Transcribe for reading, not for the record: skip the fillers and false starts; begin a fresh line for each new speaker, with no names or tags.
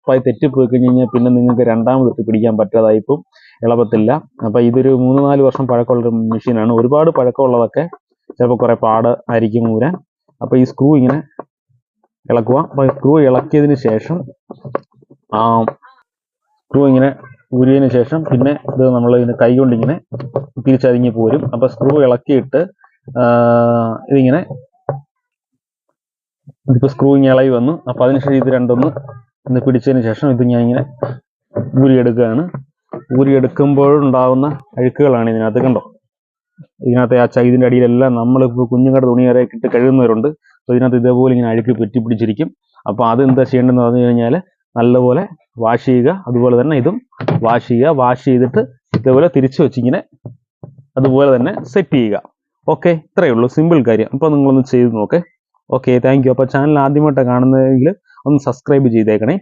സ്ലിപ്പായി തെറ്റിപ്പോയി കഴിഞ്ഞാൽ പിന്നെ നിങ്ങൾക്ക് രണ്ടാമത് പിടിക്കാൻ പറ്റാതായിപ്പോൾ ഇളകത്തില്ല. അപ്പോൾ ഇതൊരു 3-4 വർഷം പഴക്കമുള്ളൊരു മെഷീനാണ്. ഒരുപാട് പഴക്കമുള്ളതൊക്കെ ചിലപ്പോൾ കുറേ പാട് ആയിരിക്കും ഊരാൻ. അപ്പോൾ ഈ സ്ക്രൂ ഇങ്ങനെ ഇളക്കുക. അപ്പോൾ സ്ക്രൂ ഇളക്കിയതിന് ശേഷം സ്ക്രൂ ഇങ്ങനെ ഊരിയതിന് ശേഷം പിന്നെ ഇത് നമ്മൾ ഇതിന് കൈ കൊണ്ടിങ്ങനെ തിരിച്ചതിങ്ങി പോരും. അപ്പോൾ സ്ക്രൂ ഇളക്കിയിട്ട് ഇതിങ്ങനെ ഇതിപ്പോൾ സ്ക്രൂ ഇങ്ങനെ ഇളകി വന്നു. അപ്പോൾ അതിനുശേഷം ഇത് രണ്ടൊന്ന് പിടിച്ചതിന് ശേഷം ഇത് ഞാൻ ഇങ്ങനെ ഊരിയെടുക്കുകയാണ്. ഊരിയെടുക്കുമ്പോഴുണ്ടാകുന്ന അഴുക്കുകളാണ് ഇതിനകത്ത്. കണ്ടോ, ഇതിനകത്ത് ആ ഇതിൻ്റെ അടിയിലെല്ലാം നമ്മളിപ്പോൾ കുഞ്ഞുങ്ങളുടെ തുണി വരെ ഇട്ട് കഴുകുന്നവരുണ്ട്. അപ്പോൾ ഇതിനകത്ത് ഇതേപോലെ ഇങ്ങനെ അഴുക്ക് പിടിച്ചിരിക്കും. അപ്പോൾ അതെന്താ ചെയ്യേണ്ടതെന്ന് പറഞ്ഞു കഴിഞ്ഞാൽ നല്ലപോലെ വാഷ് ചെയ്യുക. അതുപോലെ തന്നെ ഇതും വാഷ് ചെയ്യുക. വാഷ് ചെയ്തിട്ട് ഇതേപോലെ തിരിച്ചു വെച്ചിങ്ങനെ അതുപോലെ തന്നെ സെറ്റ് ചെയ്യുക. ഓക്കെ, ഇത്രയേ ഉള്ളൂ, സിമ്പിൾ കാര്യം. അപ്പോൾ നിങ്ങളൊന്ന് ചെയ്ത് നോക്കേ. Okay, thank you. അപ്പോൾ ചാനൽ ആദ്യമായിട്ടാണ് കാണുന്നതെങ്കിൽ ഒന്ന് സബ്സ്ക്രൈബ് ചെയ്തേക്കണേ.